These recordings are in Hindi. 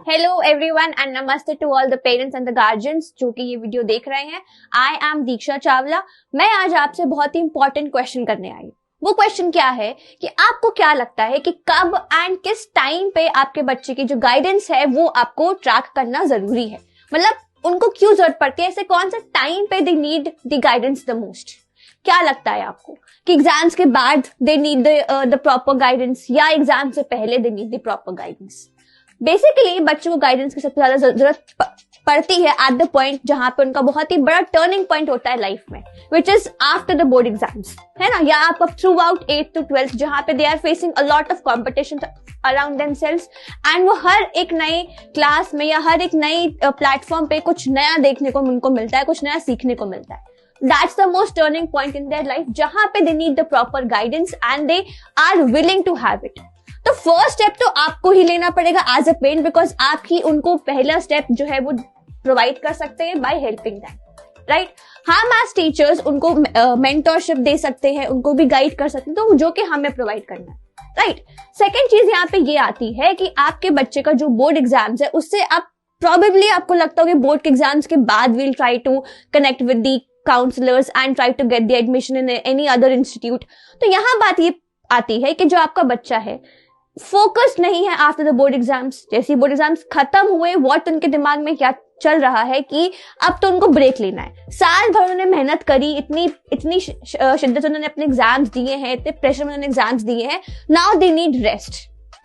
हेलो एवरीवन एंड नमस्ते to all the parents and the guardians जो कि ये वीडियो देख रहे हैं। I am Diksha Chawla. मैं आज आपसे बहुत ही इंपॉर्टेंट क्वेश्चन करने आई हूँ। वो क्वेश्चन क्या है कि आपको क्या लगता है कि कब एंड किस टाइम पे आपके बच्चे की जो गाइडेंस है वो आपको ट्रैक करना जरूरी है, मतलब उनको क्यों जरूरत पड़ती है, ऐसे कौन सा टाइम पे they need the guidance the most. क्या लगता है आपको कि एग्जाम्स के बाद they need the proper guidance या एग्जाम से पहले they need the proper guidance? Basically बच्चों को गाइडेंस की सबसे ज्यादा जरूरत पड़ती है एट द पॉइंट जहां पे उनका बहुत ही बड़ा टर्निंग पॉइंट होता है लाइफ में, which is after the board exams, है ना, या आप through out 8th to 12th जहां पे they are facing a lot of competition around themselves and वो हर एक नए क्लास में या हर एक नई प्लेटफॉर्म पे कुछ नया देखने को उनको मिलता है, कुछ नया सीखने को मिलता है। That's the most turning point in their life जहां पे they need the proper guidance and they are willing to have it। तो फर्स्ट स्टेप तो आपको ही लेना पड़ेगा एज अ पेरेंट, बिकॉज आप ही उनको पहला स्टेप जो है वो प्रोवाइड कर सकते हैं बाय हेल्पिंग दैम, राइट। हम एज टीचर्स उनको मेंटरशिप दे सकते हैं, उनको भी गाइड कर सकते हैं, तो जो कि हमें प्रोवाइड करना है, राइट। सेकेंड चीज यहाँ पे ये आती है कि आपके बच्चे का जो बोर्ड एग्जाम्स है उससे आप प्रॉबेबली आपको लगता हो कि बोर्ड के एग्जाम्स के बाद will try to connect with the counsellors and try to get the admission in any other institute. तो यहाँ बात ये आती है कि जो आपका बच्चा है फोकस नहीं है आफ्टर द बोर्ड एग्जाम्स। जैसे बोर्ड एग्जाम्स खत्म हुए, व्हाट उनके दिमाग में क्या चल रहा है कि अब तो उनको ब्रेक लेना है। साल भर उन्होंने मेहनत करी, इतनी शिद्दत से उन्होंने अपने एग्जाम्स दिए हैं, इतने प्रेशर में उन्होंने एग्जाम्स दिए हैं, now they need rest,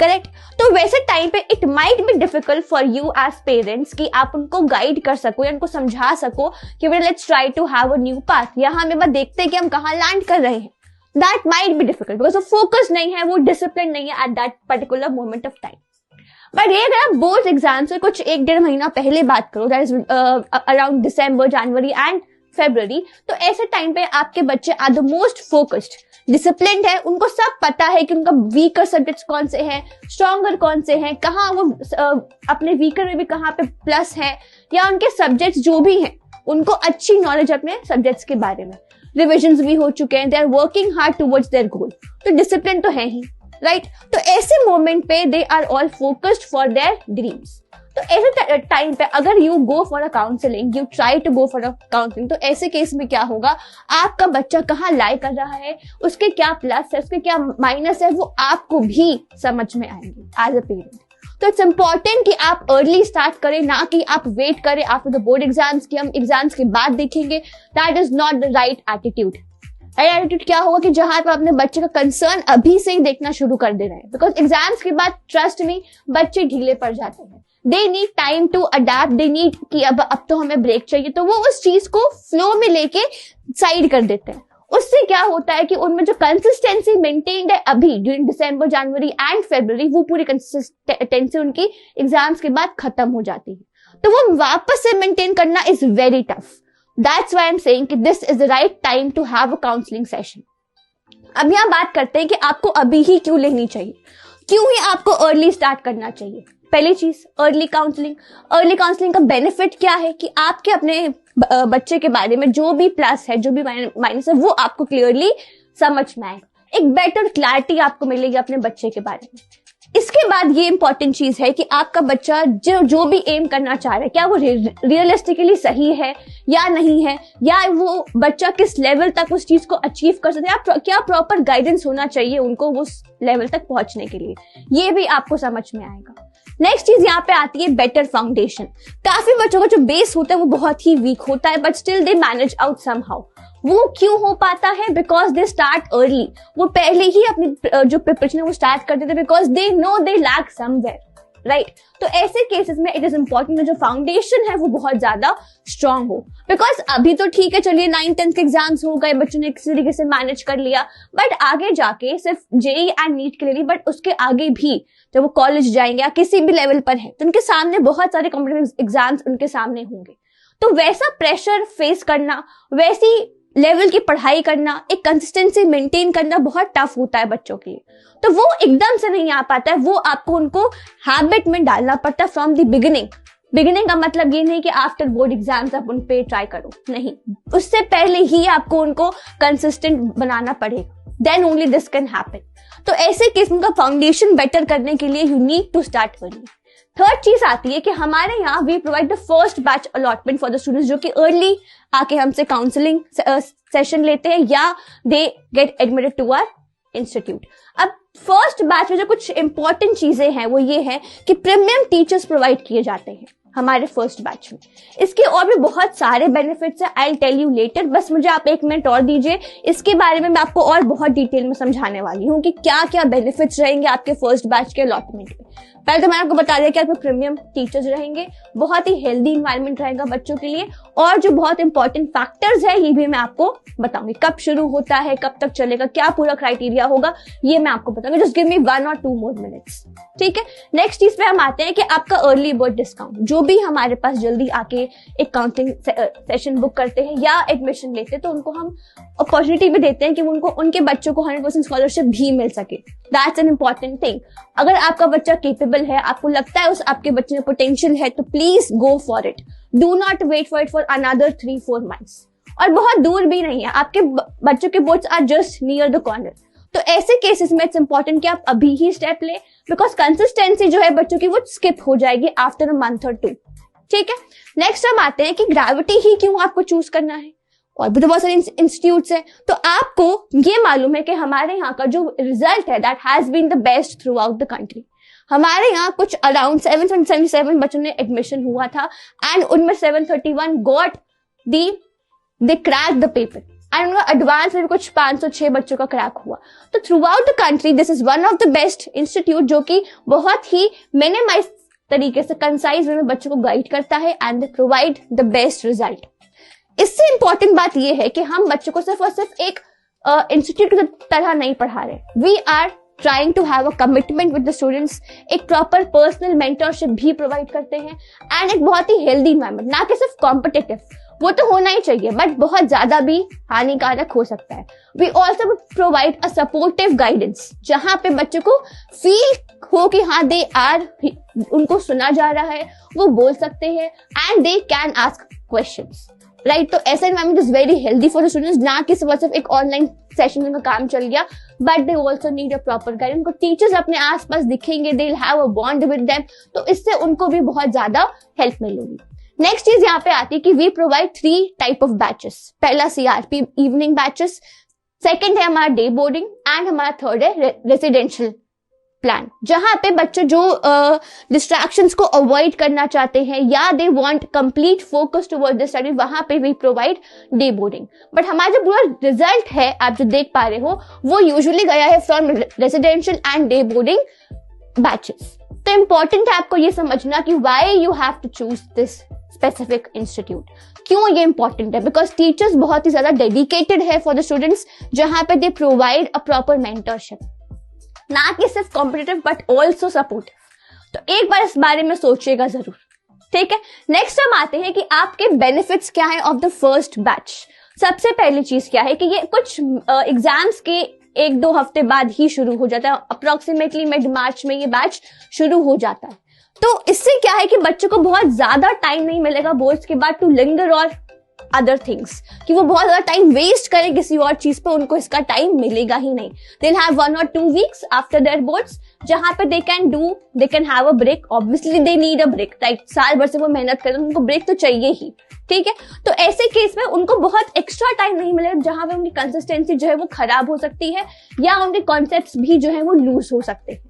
correct. तो वैसे टाइम पे it might be difficult for you as parents कि आप उनको गाइड कर सको या उनको समझा सको कि let's try to have a new path, या हमें बस देखते हैं कि हम कहाँ लैंड कर रहे हैं। That might be difficult because वो फोकस नहीं है, वो डिसिप्लिन नहीं है at that particular moment of time। But ये अगर आप बोर्ड एग्जाम से कुछ 1-1.5 महीना पहले बात करो, that is around December, January and February, तो ऐसे टाइम पे आपके बच्चे are the most focused, disciplined है, उनको सब पता है कि उनका वीकर सब्जेक्ट्स कौन से हैं, स्ट्रॉन्गर कौन से हैं, कहाँ वो अपने वीकर में भी कहाँ पे प्लस है, या उनके सब्जेक्ट्स जो भी हैं उनको अच्छी नॉलेज अपने सब्जेक्ट्स के बारे में, रिविजन्स भी हो चुके हैं, they are working hard towards their goal, तो डिसिप्लिन तो है ही, राइट। तो ऐसे मोमेंट पे they are all focused for their dreams. तो ऐसे टाइम पे अगर you go for a counselling, you try to go for a counselling, तो ऐसे केस में क्या होगा, आपका बच्चा कहाँ लाई कर रहा है, उसके क्या प्लस है, उसके क्या माइनस है, वो आपको भी समझ में आएंगे एज अ पेरेंट। तो इट्स इंपॉर्टेंट कि आप अर्ली स्टार्ट करें, ना कि आप वेट करें आफ्टर द बोर्ड एग्जाम्स कि हम एग्जाम्स के बाद देखेंगे। That is not the right attitude. Right attitude क्या होगा कि जहां पर अपने बच्चे का कंसर्न अभी से ही देखना शुरू कर दे रहे हैं, बिकॉज एग्जाम्स के बाद ट्रस्ट में बच्चे ढीले पड़ जाते हैं। They need time to adapt, they need कि अब तो हमें ब्रेक चाहिए, तो वो उस चीज को फ्लो में लेके साइड कर देते हैं। उससे क्या होता है कि उनमें जो कंसिस्टेंसी मेंटेन्ड है अभी ड्यूरिंग दिसंबर, जनवरी एंड फरवरी, वो पूरी कंसिस्टेंसी उनकी एग्जाम्स के बाद खत्म हो जाती है। तो वो वापस से मेंटेन करना is very tough. That's why I am saying कि this is the right time to have a counselling session. अब यहाँ बात करते हैं कि आपको अभी ही क्यों लेनी चाहिए, क्यों ही आपको अर्ली स्टार्ट करना चाहिए। पहली चीज, अर्ली काउंसलिंग। अर्ली काउंसलिंग का बेनिफिट क्या है कि आपके अपने बच्चे के बारे में जो भी प्लस है, जो भी माइनस है, वो आपको क्लियरली समझ में आएगा, एक बेटर क्लैरिटी आपको मिलेगी अपने बच्चे के बारे में। इसके बाद ये इंपॉर्टेंट चीज है कि आपका बच्चा जो भी एम करना चाह रहा है, क्या वो रियलिस्टिकली सही है या नहीं है, या वो बच्चा किस लेवल तक उस चीज को अचीव कर सकते हैं, क्या प्रॉपर गाइडेंस होना चाहिए उनको उस लेवल तक पहुंचने के लिए, ये भी आपको समझ में आएगा। नेक्स्ट चीज यहाँ पे आती है बेटर फाउंडेशन। काफी बच्चों का जो बेस होता है वो बहुत ही वीक होता है, but still they manage out somehow. वो क्यों हो पाता है, बिकॉज दे स्टार्ट अर्ली, वो पहले ही अपनी जो प्रिपरेशन है वो स्टार्ट कर देते, because they know they lack somewhere, right. तो ऐसे केसेस में इट इज इंपॉर्टेंट जो फाउंडेशन है वो बहुत ज्यादा स्ट्रांग हो, बिकॉज अभी तो ठीक है, चलिए 9th-10th के एग्जाम्स हो गए, बच्चों ने किसी तरीके से मैनेज कर लिया, बट आगे जाके सिर्फ जेईई एंड नीट के लिए, बट उसके आगे भी जब वो कॉलेज जाएंगे या किसी भी लेवल पर है तो उनके सामने बहुत सारे कॉम्पिटिटिव एग्जाम्स उनके सामने होंगे। तो वैसा प्रेशर फेस करना, वैसी लेवल की पढ़ाई करना, एक कंसिस्टेंसी मेंटेन करना बहुत टफ होता है बच्चों के लिए। तो वो एकदम से नहीं आ पाता है, वो आपको उनको हैबिट में डालना पड़ता है फ्रॉम द बिगिनिंग। बिगिनिंग का मतलब ये नहीं कि आफ्टर बोर्ड एग्जाम्स आप उन पे ट्राई करो, नहीं, उससे पहले ही आपको उनको कंसिस्टेंट बनाना पड़ेगा, then only this can happen. तो ऐसे केस में फाउंडेशन बेटर करने के लिए you need to start early. Third चीज आती है कि हमारे यहाँ we provide the first batch allotment for the students जो कि अर्ली आके हमसे काउंसलिंग सेशन लेते हैं या they get admitted to our institute. अब फर्स्ट बैच में जो कुछ इंपॉर्टेंट चीजें हैं वो ये है कि प्रीमियम टीचर्स प्रोवाइड किए जाते हैं हमारे फर्स्ट बैच में। इसके और भी बहुत सारे बेनिफिट्स हैं, I will tell you later, बस मुझे आप 1 मिनट और दीजिए, इसके बारे में मैं आपको और बहुत डिटेल में समझाने वाली हूँ कि क्या क्या बेनिफिट्स रहेंगे आपके फर्स्ट बैच के अलॉटमेंट में। पहले तो मैंने आपको बता दिया कि आपके प्रीमियम टीचर्स रहेंगे, बहुत ही हेल्दी इन्वायरमेंट रहेगा बच्चों के लिए, और जो बहुत इंपॉर्टेंट फैक्टर्स है ये भी मैं आपको बताऊंगी, कब शुरू होता है, कब तक चलेगा, क्या पूरा क्राइटेरिया होगा, ये मैं आपको बताऊंगी। Just give me 1 or 2 more minutes, ठीक है। नेक्स्ट चीज पे हम आते हैं कि आपका अर्ली बर्ड डिस्काउंट, जो भी हमारे पास जल्दी आके एक काउंसलिंग सेशन बुक करते हैं या एडमिशन लेते हैं तो उनको हम अपॉर्चुनिटी भी देते हैं कि उनको उनके बच्चों को 100% स्कॉलरशिप भी मिल सके। That's an important thing. अगर आपका बच्चा केपेबल है, आपको लगता है उस आपके बच्चे में पोटेंशियल है, तो please go for it, do not wait for it for another 3-4 months। और बहुत दूर भी नहीं है, आपके बच्चों के boards are just near the corner. तो ऐसे केसेस में इट्स इंपॉर्टेंट कि आप अभी ही स्टेप लें, बिकॉज कंसिस्टेंसी जो है बच्चों की वो स्किप हो जाएगी आफ्टर अ मंथ और 2, ठीक है। नेक्स्ट हम आते हैं कि ग्रेविटी ही क्यों आपको चूज करना है, और भी तो बहुत सारे इंस्टीट्यूट्स हैं। तो आपको ये मालूम है कि हमारे यहाँ का जो रिजल्ट है that has been the best throughout the country. हमारे यहाँ कुछ अराउंड 777 बच्चों ने एडमिशन हुआ था एंड उनमें 731 got they crack the paper and उनका एडवांस में कुछ 506 बच्चों का क्रैक हुआ। तो through out the country this is one of the best institute जो कि बहुत ही मिनिमाइज तरीके से कंसाइज में बच्चों को गाइड करता है and they provide the best result. इससे इंपॉर्टेंट बात यह है कि हम बच्चों को सिर्फ और सिर्फ एक इंस्टीट्यूट की तरह नहीं पढ़ा रहे, we are trying to have a commitment with the students, एक प्रॉपर पर्सनल मेंटरशिप भी प्रोवाइड करते हैं एंड एक बहुत ही हेल्दी एनवायरनमेंट, ना कि सिर्फ कॉम्पिटिटिव, वो तो होना ही चाहिए बट बहुत ज्यादा भी हानिकारक हो सकता है। We also provide a supportive guidance जहां पे बच्चों को फील हो कि हाँ दे आर, उनको सुना जा रहा है, वो बोल सकते हैं and they can ask questions, right. तो ऐसा environment is very healthy for the students, ना कि सिर्फ एक ऑनलाइन सेशन में काम चल गया, but they also need a proper guide. उनको टीचर्स अपने आसपास दिखेंगे, दे will have a bond with them, तो इससे उनको भी बहुत ज्यादा हेल्प मिलेगी। नेक्स्ट चीज यहाँ पे आती है कि we provide 3 type of batches. पहला CRP इवनिंग बैचेस, सेकंड है हमारा डे बोर्डिंग एंड हमारा थर्ड है रेसिडेंशियल प्लान, जहां पे बच्चे जो डिस्ट्रैक्शंस को अवॉइड करना चाहते हैं या they want complete focus toward the study, वहां पे we provide day boarding. But हमारा जो पूरा रिजल्ट है आप जो देख पा रहे हो वो यूजुअली गया है from residential and day boarding batches. तो इंपॉर्टेंट है आपको ये समझना कि why you have to choose this specific institute. क्यों ये इंपॉर्टेंट है? बिकॉज टीचर्स बहुत ही ज्यादा डेडिकेटेड है फॉर द स्टूडेंट्स, जहां पे they provide a proper mentorship, ना कि सिर्फ कॉम्पिटिटिव बट ऑल्सो सपोर्टिव। तो एक बार इस बारे में सोचिएगा जरूर, ठीक है। नेक्स्ट हम आते हैं कि आपके बेनिफिट्स क्या है ऑफ द फर्स्ट बैच। सबसे पहली चीज क्या है कि ये कुछ एग्जाम्स के 1-2 हफ्ते बाद ही शुरू हो जाता है, अप्रोक्सीमेटली मिड मार्च में ये बैच शुरू हो जाता है। तो इससे क्या है कि बच्चों को बहुत ज्यादा टाइम नहीं मिलेगा बोर्ड्स के बाद टू लिंगर और अदर थिंग्स, कि वो बहुत ज्यादा टाइम वेस्ट करें किसी और चीज पे, उनको इसका टाइम मिलेगा ही नहीं। They will have 1 or 2 weeks after their boards जहां पे they can have a break, obviously they need a break, right. साल भर से वो मेहनत करते हैं, उनको ब्रेक तो चाहिए ही, ठीक है। तो ऐसे केस में उनको बहुत एक्स्ट्रा टाइम नहीं मिलेगा जहां पे उनकी कंसिस्टेंसी जो है वो खराब हो सकती है या उनके कॉन्सेप्ट्स भी जो है वो लूज हो सकते हैं।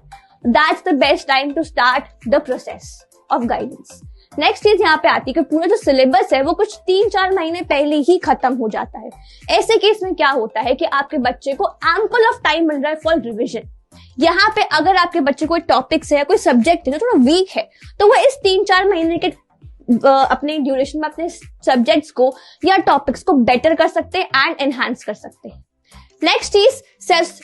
That's the best time to start the process of guidance. Next चीज यहाँ पे आती है कि पूरा जो सिलेबस है वो कुछ 3-4 महीने पहले ही खत्म हो जाता है। ऐसे केस में क्या होता है कि आपके बच्चे को एम्पल ऑफ टाइम मिल रहा है फॉर रिविजन। यहाँ पे अगर आपके बच्चे को टॉपिक्स है, कोई सब्जेक्ट है जो थोड़ा वीक है, तो वो इस 3-4 महीने के अपने ड्यूरेशन में अपने सब्जेक्ट्स को या टॉपिक्स को बेटर कर सकते हैं एंड एनहांस कर सकते हैं। नेक्स्ट चीज सेल्फ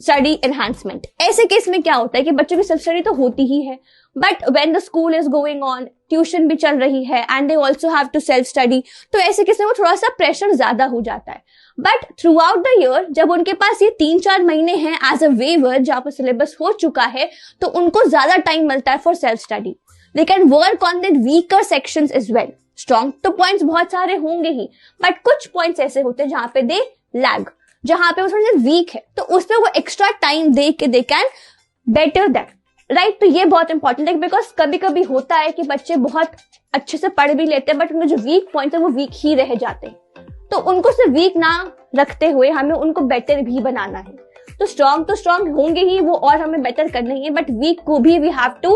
स्टडी एनहांसमेंट। ऐसे केस में क्या होता है कि बच्चों की सेल्फ स्टडी तो होती ही है, but when the school is going on, tuition भी चल रही है and they also have to self study, तो ऐसे केस में वो थोड़ा सा प्रेशर ज्यादा हो जाता है। But through out the year जब उनके पास ये 3-4 महीने हैं एज अ वेवर जहां पर सिलेबस हो चुका है, तो उनको ज्यादा टाइम मिलता है for self study. They can work on the weaker sections as well. Strong तो पॉइंट्स बहुत सारे होंगे ही, बट कुछ पॉइंट्स ऐसे होते हैं जहां पे दे लैग, जहां पे वो थोड़ा वीक है, तो उस पर वो एक्स्ट्रा टाइम दे के they can better that. Right. तो ये बहुत इंपॉर्टेंट है, बिकॉज कभी कभी होता है कि बच्चे बहुत अच्छे से पढ़ भी लेते हैं बट उनके जो वीक पॉइंट्स है वो वीक ही रह जाते हैं। तो उनको सिर्फ वीक ना रखते हुए हमें उनको बेटर भी बनाना है। तो स्ट्रॉन्ग होंगे ही वो और हमें बेटर करना ही है, बट वीक को भी we have to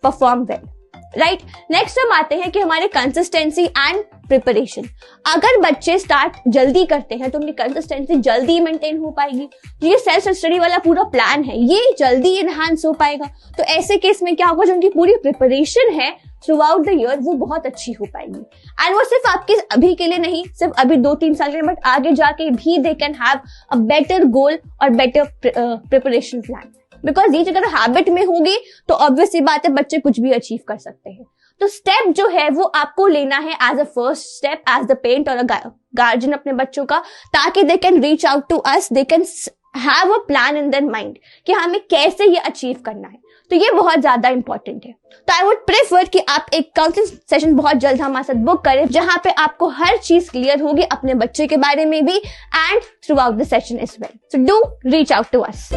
perform well, right. Next हम आते हैं कि हमारे कंसिस्टेंसी एंड प्रिपरेशन। अगर बच्चे स्टार्ट जल्दी करते हैं तो उनकी कंसिस्टेंसी जल्दी मेंटेन हो पाएगी। तो ये सेल्फ स्टडी वाला पूरा प्लान है, ये जल्दी एनहांस हो पाएगा। तो ऐसे केस में क्या होगा, जो उनकी पूरी प्रिपरेशन है थ्रू आउट द ईयर वो बहुत अच्छी हो पाएगी। एंड वो सिर्फ आपके अभी के लिए नहीं, सिर्फ अभी 2-3 साल के लिए, बट आगे जाके भी they can have a better goal और बेटर प्रिपरेशन प्लान। बिकॉज ये अगर हैबिट में होगी तो ऑब्वियस सी बात है बच्चे कुछ भी अचीव कर सकते हैं। तो स्टेप जो है वो आपको लेना है as a first step as the parent और गार्जियन अपने बच्चों का, ताकि they can reach out to us, they can have a plan in their mind कि हमें कैसे ये अचीव करना है। तो ये बहुत ज्यादा इंपॉर्टेंट है। तो आई वुड प्रेफर कि आप एक काउंसलिंग सेशन बहुत जल्द हमारे साथ बुक करें, जहां पे आपको हर चीज क्लियर होगी अपने बच्चे के बारे में भी and throughout the session as well. So do reach out to us.